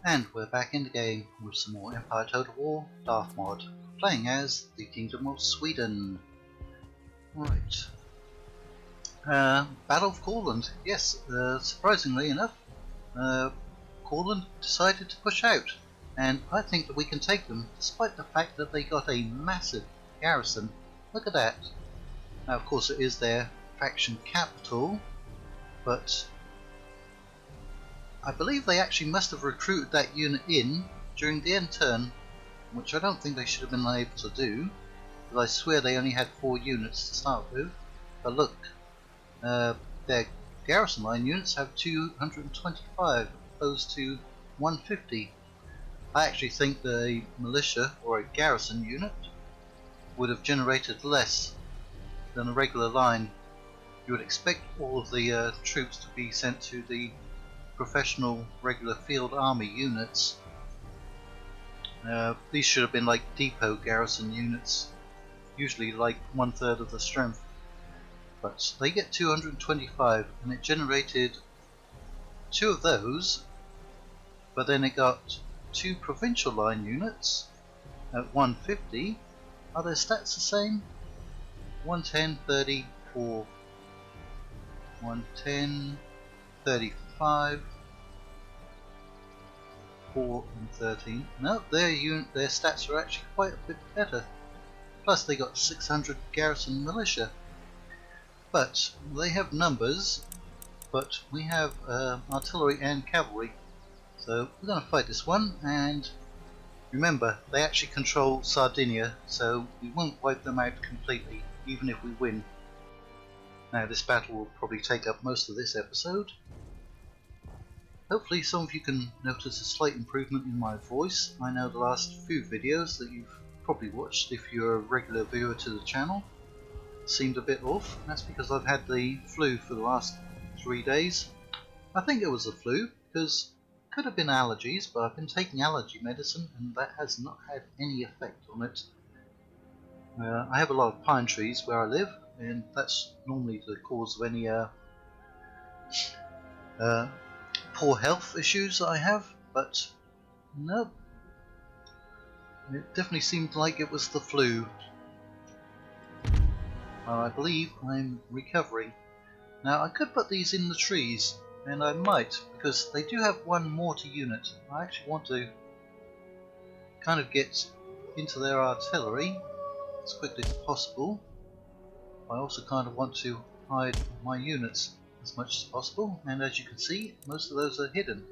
And we're back in the game with some more Empire Total War Darthmod, playing as the Kingdom of Sweden. Right. Battle of Courland. Yes, surprisingly enough, Courland decided to push out, and I think that we can take them, despite the fact that they got a massive garrison. Look at that. Now, of course, it is their faction capital, but I believe they actually must have recruited that unit in during the end turn, which I don't think they should have been able to do, because I swear they only had 4 units to start with. But look, their garrison line units have 225 opposed to 150. I actually think the militia or a garrison unit would have generated less than a regular line. You would expect all of the troops to be sent to the professional regular field army units. These should have been like depot garrison units, usually like 1/3 of the strength. But they get 225, and it generated 2 of those, but then it got 2 provincial line units at 150. Are their stats the same? 110, 34, 110, 35, 4 and 13. No, their stats are actually quite a bit better. Plus they got 600 garrison militia. But they have numbers, but we have artillery and cavalry. So we're going to fight this one, and remember, they actually control Sardinia, so we won't wipe them out completely, even if we win. Now this battle will probably take up most of this episode. Hopefully some of you can notice a slight improvement in my voice. I know the last few videos that you've probably watched, if you're a regular viewer to the channel, seemed a bit off. That's because I've had the flu for the last 3 days. I think it was the flu, because it could have been allergies, but I've been taking allergy medicine and that has not had any effect on it. I have a lot of pine trees where I live, and that's normally the cause of any poor health issues that I have, but no, it definitely seemed like it was the flu. I believe I'm recovering. Now I could put these in the trees, and I might, because they do have 1 mortar unit. I actually want to kind of get into their artillery as quickly as possible. I also kind of want to hide my units as much as possible, and as you can see, most of those are hidden.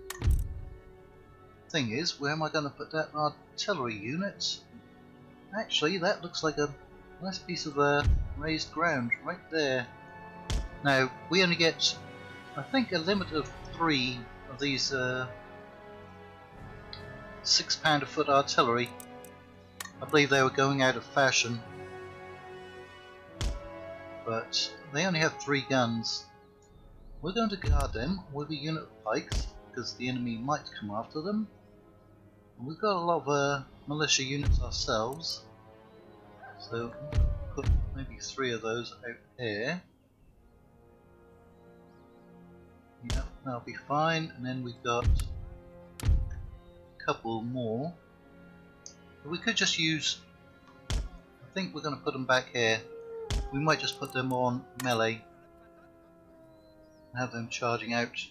Thing is, where am I going to put that artillery unit? Actually, that looks like a nice piece of raised ground right there. Now, we only get, I think, a limit of 3 of these 6 pounder-foot artillery. I believe they were going out of fashion, but they only have 3 guns. We're going to guard them with a unit of pikes, because the enemy might come after them. And we've got a lot of militia units ourselves, so put maybe 3 of those out there. Yeah, that'll be fine. And then we've got a couple more. But we could just use, I think we're going to put them back here. We might just put them on melee, have them charging out.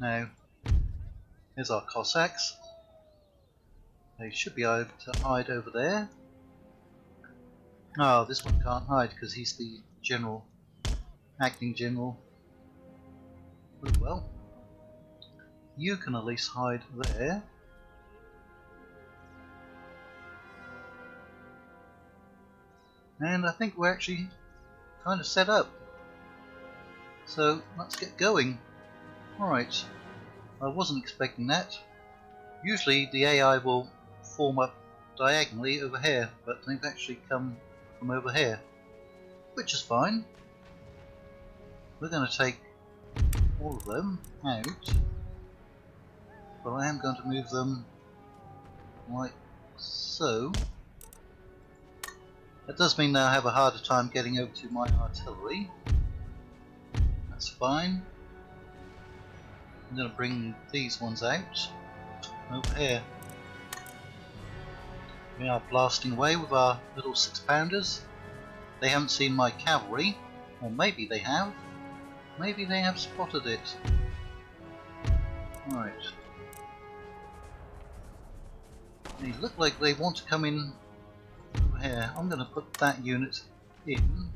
Now, here's our Cossacks. They should be able to hide over there. Oh, this one can't hide because he's the general, acting general. Oh well. You can at least hide there. And I think we're actually kind of set up. So let's get going. Alright, I wasn't expecting that. Usually the AI will form up diagonally over here, but they've actually come from over here, which is fine. We're going to take all of them out, but I am going to move them like so. That does mean that I have a harder time getting over to my artillery. That's fine. I'm going to bring these ones out. over here. We are blasting away with our little 6-pounders. They haven't seen my cavalry, or maybe they have. Maybe they have spotted it. Right. They look like they want to come in over here. I'm going to put that unit in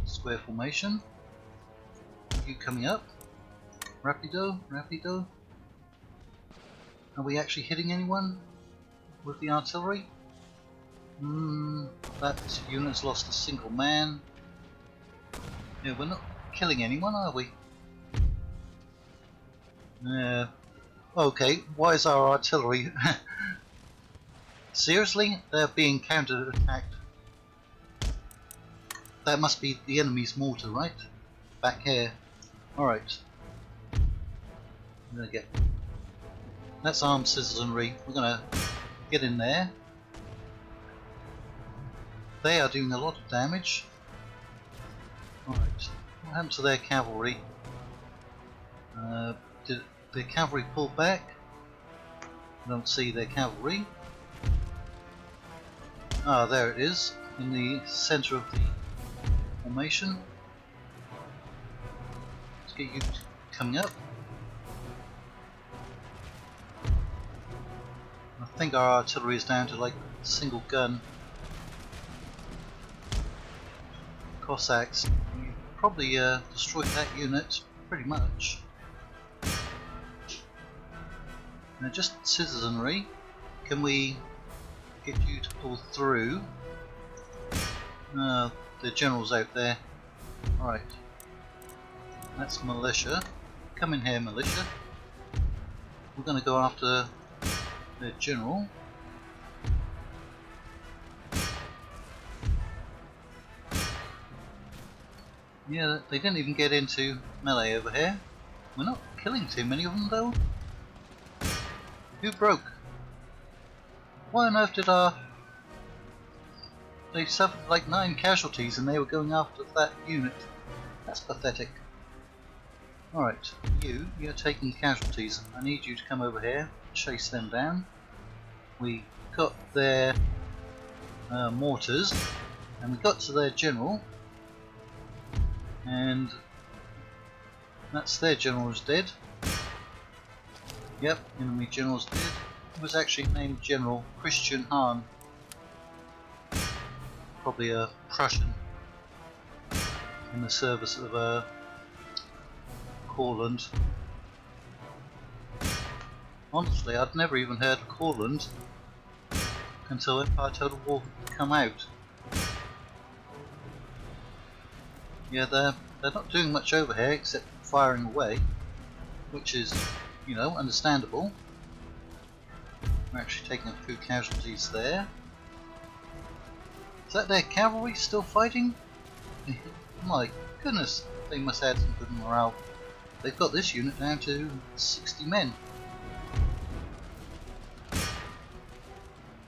square formation. You coming up? Rapido, rapido. Are we actually hitting anyone with the artillery? That unit's lost a single man. Yeah, we're not killing anyone, are we? Yeah. Okay, why is our artillery? Seriously? They're being counter-attacked. That must be the enemy's mortar, right? Back here. Alright. I'm gonna get... That's armed citizenry. We're gonna get in there. They are doing a lot of damage. Alright. What happened to their cavalry? Did the cavalry pull back? I don't see their cavalry. Ah, there it is, in the centre of the formation. Let's get you coming up. I think our artillery is down to like a single gun. Cossacks, you probably destroyed that unit pretty much. Now just citizenry, can we get you to pull through? The general's out there. Alright. That's militia. Come in here, militia. We're going to go after the general. Yeah, they didn't even get into melee over here. We're not killing too many of them though. Who broke? Why on earth did they suffered like 9 casualties and they were going after that unit? That's pathetic. Alright, you're taking casualties. I need you to come over here, chase them down. We got their mortars, and we got to their general, and that's their general's dead. Yep, enemy general's dead. He was actually named General Christian Hahn. Probably a Prussian in the service of Courland. Honestly, I'd never even heard of Courland until Empire Total War had come out. Yeah, they're not doing much over here except firing away, which is, you know, understandable. We're actually taking a few casualties there. Is that their cavalry still fighting? My goodness, they must have had some good morale. They've got this unit down to 60 men.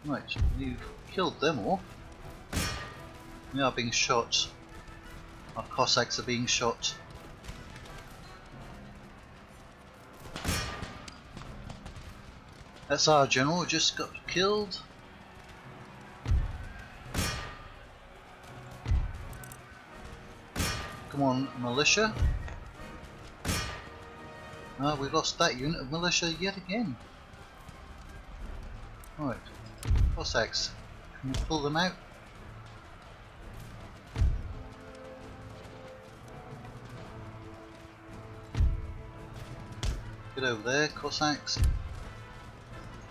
Right, you've killed them all. We are being shot. Our Cossacks are being shot. That's our general who just got killed. Come on, militia. We lost that unit of militia yet again. Right, Cossacks, can you pull them out? Get over there, Cossacks.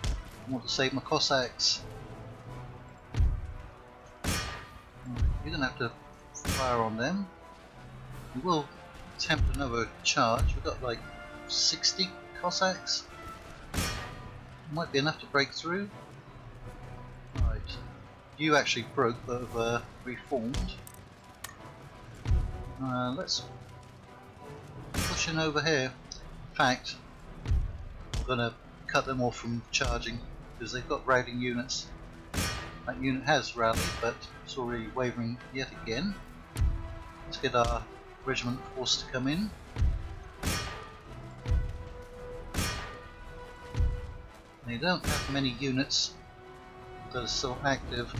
I want to save my Cossacks. You're going to have to fire on them. We will attempt another charge. We've got like 60 Cossacks. Might be enough to break through. Right. You actually broke but have reformed. Let's push in over here. In fact, I'm going to cut them off from charging because they've got routing units. That unit has rallied, but it's already wavering yet again. Let's get our regiment force to come in. They don't have many units that are still active.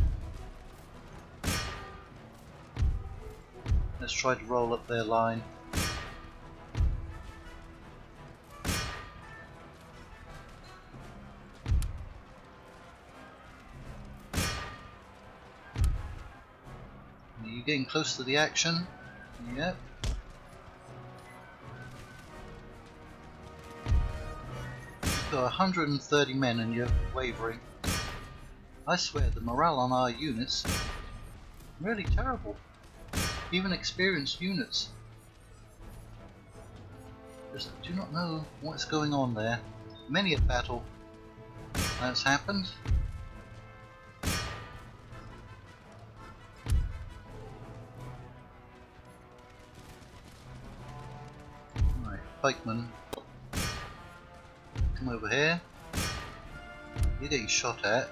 Let's try to roll up their line. Are you getting close to the action? Yep. You've got 130 men and you're wavering. I swear the morale on our units is really terrible. Even experienced units just do not know what's going on there. Many a battle that's happened. Right, pikemen, come over here. You're getting shot at.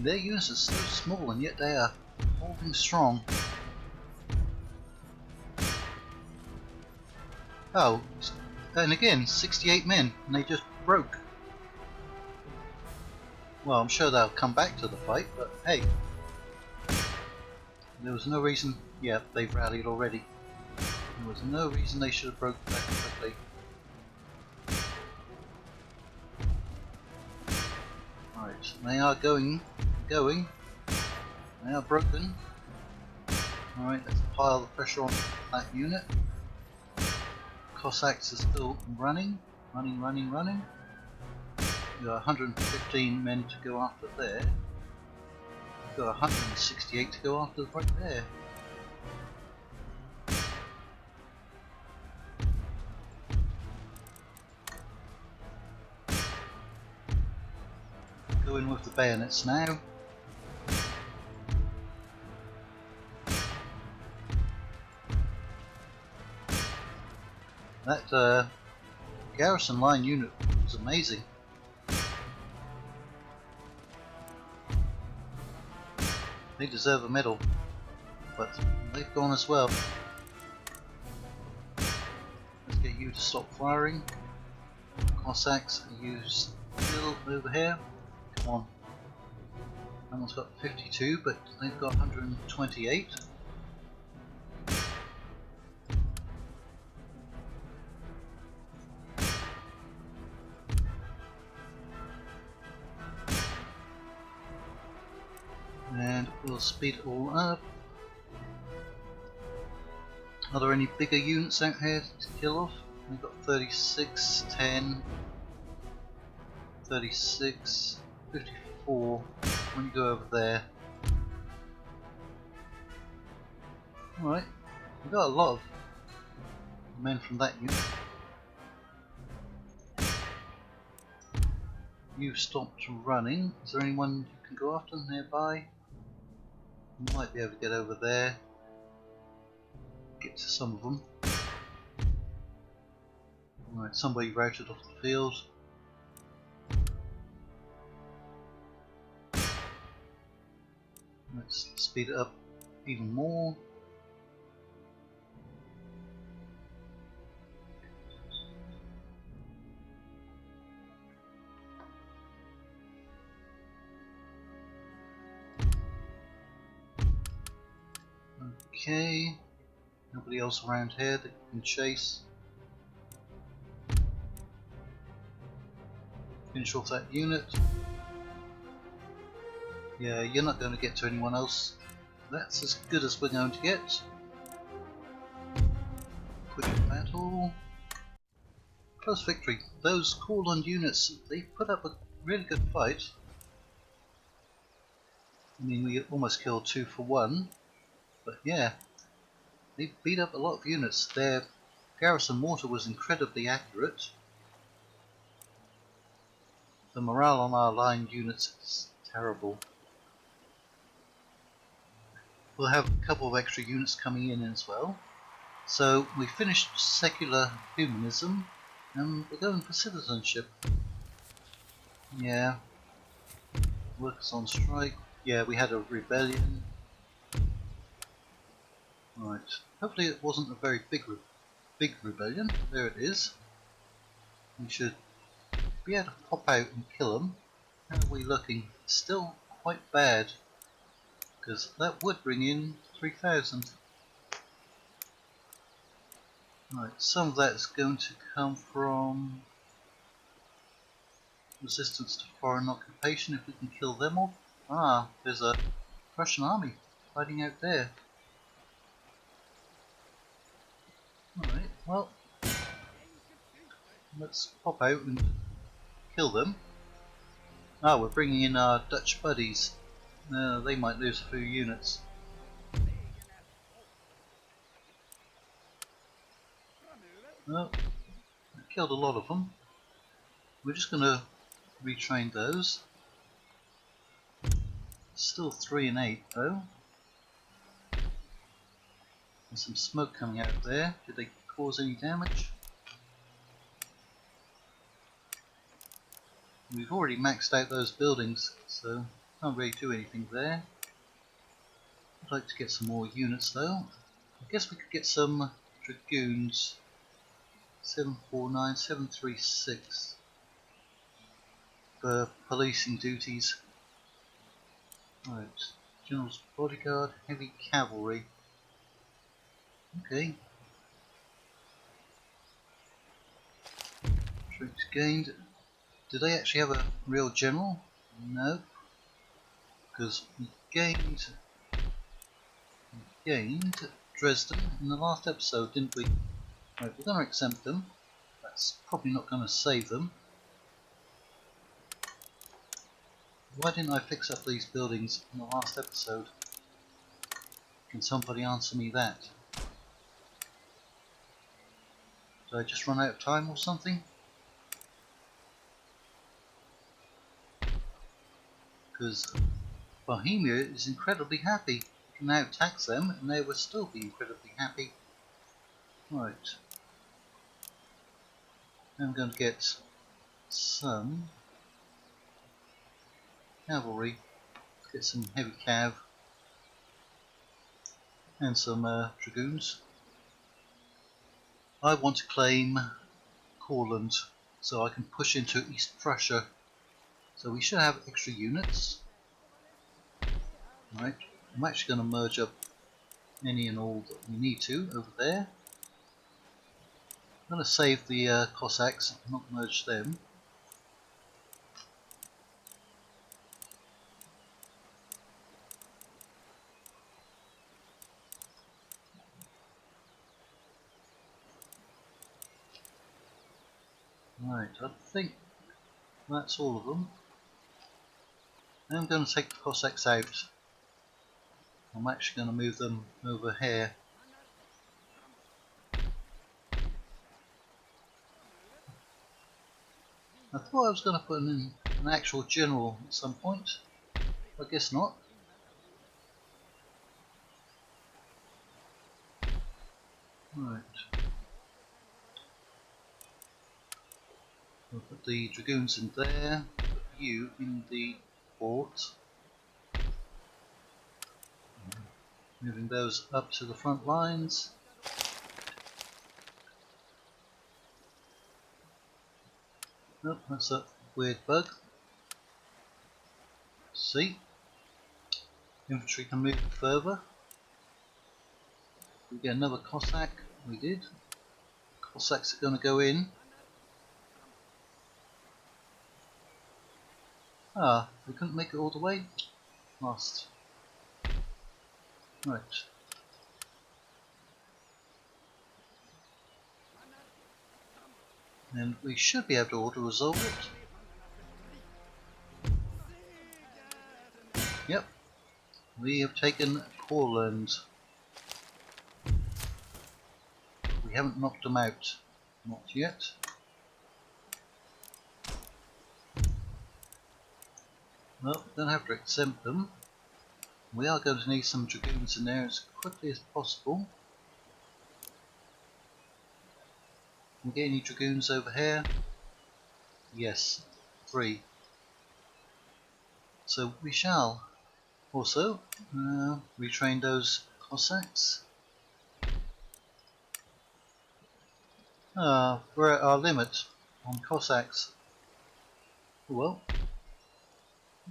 Their units are so small and yet they are holding strong. Oh, and again, 68 men, and they just broke. Well, I'm sure they'll come back to the fight, but hey. There was no reason... Yeah, they've rallied already. There was no reason they should have broken back quickly. Right, they are going. They are broken. Alright, let's pile the pressure on that unit. Cossacks are still running. We've got 115 men to go after there. We've got 168 to go after right there. Go in with the bayonets now. That garrison line unit was amazing. They deserve a medal, but they've gone as well. Let's get you to stop firing. Cossacks, are you still over here? Come on. Someone's got 52, but they've got 128. And we'll speed it all up. Are there any bigger units out here to kill off? We've got 36, 10, 36, 54. When you go over there. Alright, we've got a lot of men from that unit. You've stopped running. Is there anyone you can go after nearby? You might be able to get over there. Get to some of them. Alright, somebody routed off the field. Let's speed it up even more. Okay, nobody else around here that can chase. Finish off that unit. Yeah, you're not going to get to anyone else. That's as good as we're going to get. Quick battle. Close victory. Those called on units, they put up a really good fight. I mean, we almost killed 2 for 1. But yeah, they beat up a lot of units. Their garrison mortar was incredibly accurate. The morale on our line units is terrible. We'll have a couple of extra units coming in as well. So we finished secular humanism and we're going for citizenship. Yeah, Workers on strike. Yeah, we had a rebellion. Right. Hopefully it wasn't a very big rebellion. There it is. We should be able to pop out and kill them. How are we looking? Still quite bad, because that would bring in 3,000. Right, some of that is going to come from resistance to foreign occupation if we can kill them off. Ah, there's a Russian army fighting out there. Alright, well, let's pop out and kill them. Ah, we're bringing in our Dutch buddies. They might lose a few units. Well, I killed a lot of them. We're just going to retrain those. Still 3 and 8 though. There's some smoke coming out there. Did they cause any damage? We've already maxed out those buildings, so can't really do anything there. I'd like to get some more units though. I guess we could get some dragoons. 749, 736 for policing duties. Right, General's Bodyguard, Heavy Cavalry. Okay. Troops gained. Do they actually have a real general? No, because we gained Dresden in the last episode, didn't we? Right, we're going to exempt them. That's probably not going to save them. Why didn't I fix up these buildings in the last episode? Can somebody answer me that? Did I just run out of time or something? Because Bohemia is incredibly happy. You can now tax them and they will still be incredibly happy. Right. I'm going to get some cavalry, get some heavy cav and some dragoons. I want to claim Courland so I can push into East Prussia. So we should have extra units. Right, I'm actually going to merge up any and all that we need to over there. I'm going to save the Cossacks, not merge them. Right, I think that's all of them. Now I'm going to take the Cossacks out. I'm actually going to move them over here. I thought I was going to put in an actual general at some point. I guess not. Right. We'll put the dragoons in there. Put you in the fort. Moving those up to the front lines. Nope, that's a weird bug. See? Infantry can move further. We get another Cossack. We did. Cossacks are going to go in. Ah, we couldn't make it all the way. Lost. Right. And we should be able to auto-resolve it. Yep. We have taken Courland. We haven't knocked them out. Not yet. Well, we're going to have to exempt them. We are going to need some dragoons in there as quickly as possible. Can we get any dragoons over here? Yes, 3. So we shall. Also, retrain those Cossacks. We're at our limit on Cossacks. Well,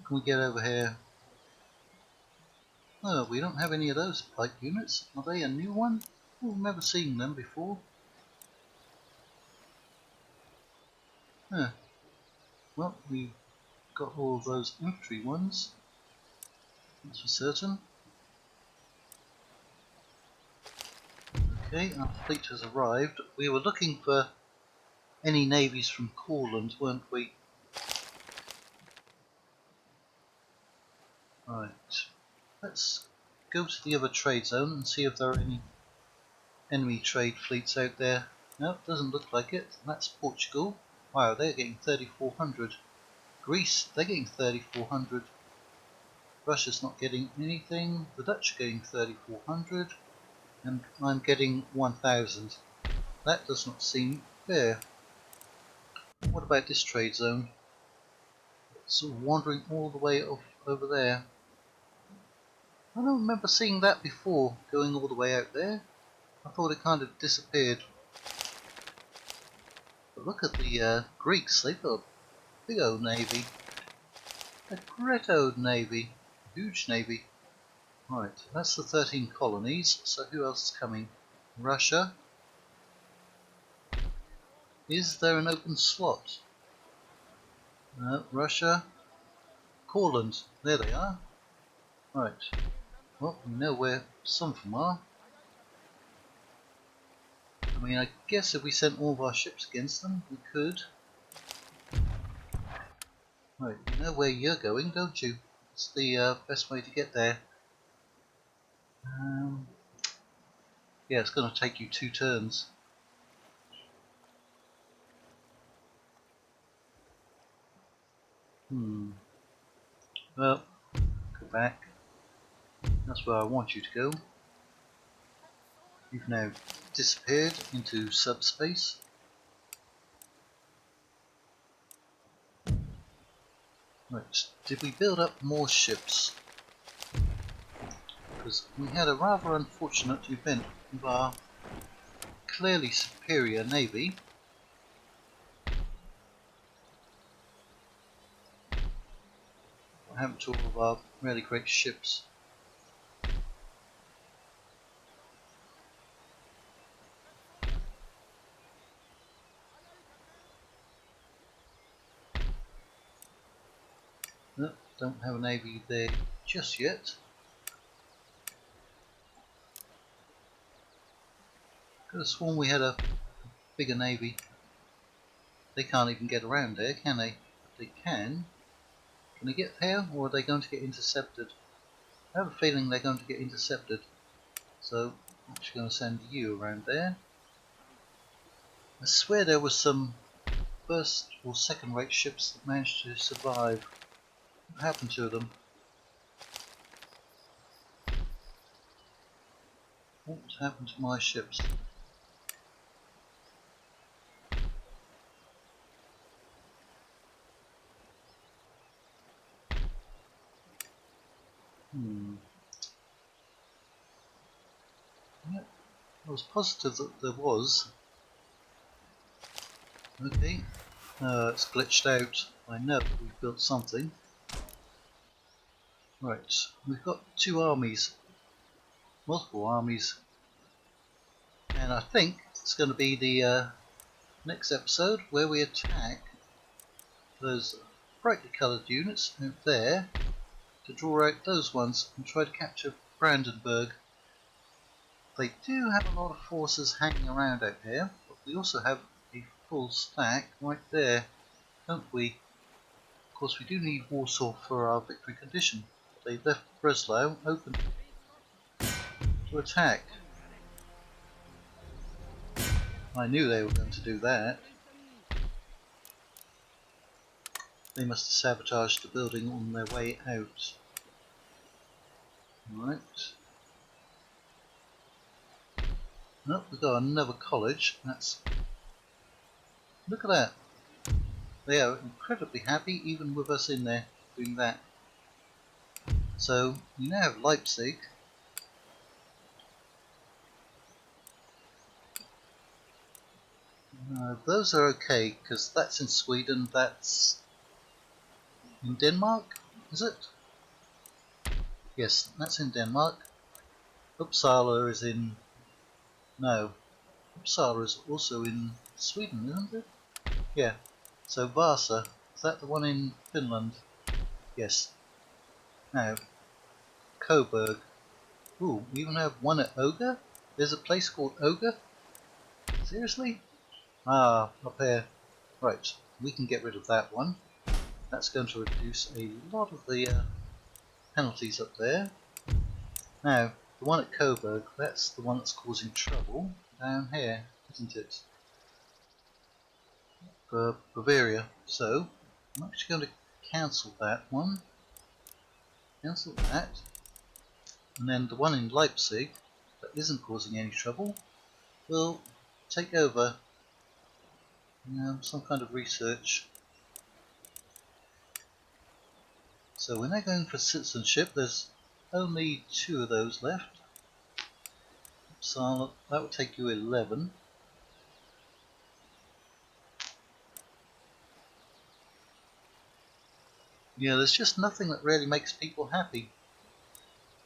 can we get over here? Oh, we don't have any of those pike units. Are they a new one? We've never seen them before. Huh. Well, we've got all of those infantry ones. That's for certain. Okay, our fleet has arrived. We were looking for any navies from Courland, weren't we? Right. Let's go to the other trade zone and see if there are any enemy trade fleets out there. No, doesn't look like it. That's Portugal. Wow, they're getting 3,400. Greece, they're getting 3,400. Russia's not getting anything. The Dutch are getting 3,400. And I'm getting 1,000. That does not seem fair. What about this trade zone? It's sort of wandering all the way off over there. I don't remember seeing that before, going all the way out there. I thought it kind of disappeared. But look at the Greeks, they've got a big old navy. A great old navy. Huge navy. Right, that's the 13 colonies, so who else is coming? Russia. Is there an open slot? No, Russia. Courland, there they are. Right, well, we know where some of them are. I mean, I guess if we sent all of our ships against them, we could. Right, you know where you're going, don't you? It's the best way to get there. Yeah, it's going to take you 2 turns. Well, go back. That's where I want you to go. You've now disappeared into subspace. Right, did we build up more ships? Because we had a rather unfortunate event with our clearly superior navy. What happened to all of our really great ships? No, don't have a navy there just yet. Could have sworn we had a bigger navy. They can't even get around there, can they? If they can they get there, or are they going to get intercepted? I have a feeling they're going to get intercepted. So I'm actually going to send you around there. I swear there was some first or second rate ships that managed to survive. What happened to them? What happened to my ships? Yep, I was positive that there was. Okay, it's glitched out. I know that we've built something. Right, we've got 2 armies, multiple armies, and I think it's going to be the next episode where we attack those brightly coloured units out there to draw out those ones and try to capture Brandenburg. They do have a lot of forces hanging around out here, but we also have a full stack right there, don't we? Of course, we do need Warsaw for our victory condition. They left Breslau open to attack. I knew they were going to do that. They must have sabotaged the building on their way out. Right. Nope, we've got another college. Look at that. They are incredibly happy even with us in there doing that. So you now have Leipzig. Those are okay, because that's in Sweden, that's in Denmark, is it? Yes, that's in Denmark. Uppsala is in... no. Uppsala is also in Sweden, isn't it? Yeah. So Vasa, is that the one in Finland? Yes. Now, Coburg. Ooh, we even have one at Oga? There's a place called Oga? Seriously? Ah, up there. Right, we can get rid of that one. That's going to reduce a lot of the penalties up there. Now, the one at Coburg, that's the one that's causing trouble down here, isn't it? For Bavaria. So, I'm actually going to cancel that one. Cancel that. And then the one in Leipzig, that isn't causing any trouble, will take over some kind of research. So we're now going for citizenship. There's only 2 of those left. So that would take you 11. Yeah, there's just nothing that really makes people happy.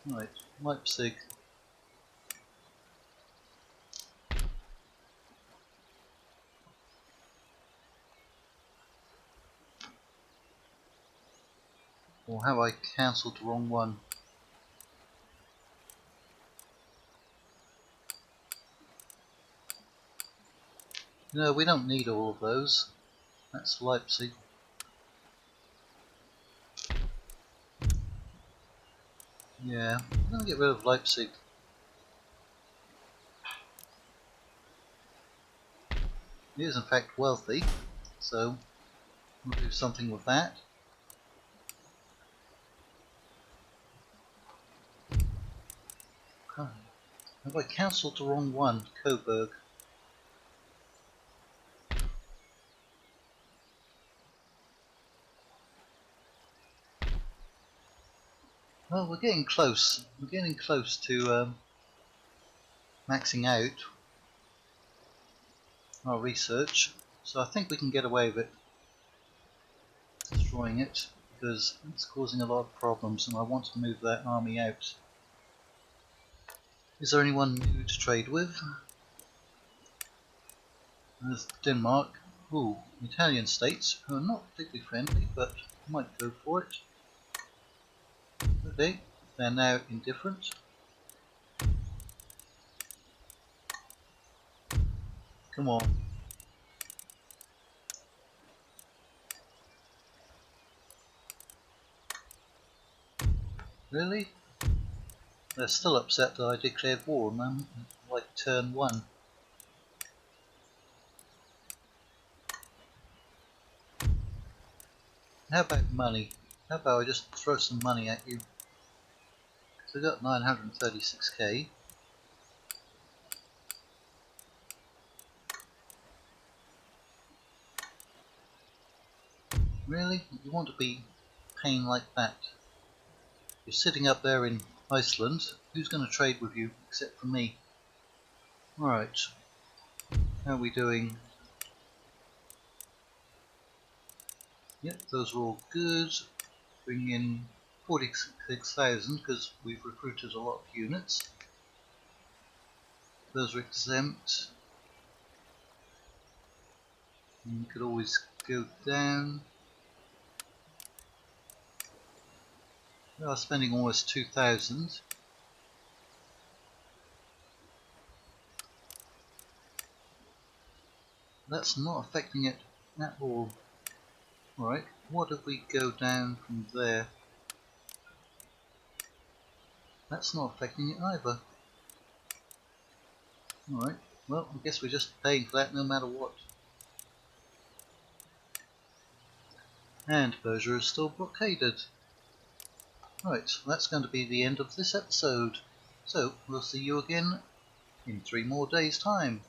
Right, Leipzig. Or have I cancelled the wrong one? No, we don't need all of those. That's Leipzig. Yeah, I'm going to get rid of Leipzig. It is in fact wealthy, so we'll do something with that. Have I cancelled the wrong one? Coburg. Well, we're getting close. We're getting close to maxing out our research, so I think we can get away with it, destroying it, because it's causing a lot of problems and I want to move that army out. Is there anyone new to trade with? There's Denmark. Ooh, Italian states, who are not particularly friendly, but might go for it. Okay, they're now indifferent. Come on. Really? They're still upset that I declared war on them, like turn 1. How about money? How about I just throw some money at you? So I got 936k. Really? You want to be paying like that? You're sitting up there in Iceland. Who's going to trade with you except for me? Alright. How are we doing? Yep, those are all good. Bring in 46,000 because we've recruited a lot of units. Those are exempt. And you could always go down. We are spending almost 2,000. That's not affecting it at all. Alright, what if we go down from there? That's not affecting it either. Alright, well, I guess we're just paying for that no matter what. And Persia is still blockaded. Right, that's going to be the end of this episode. So, we'll see you again in 3 more days' time.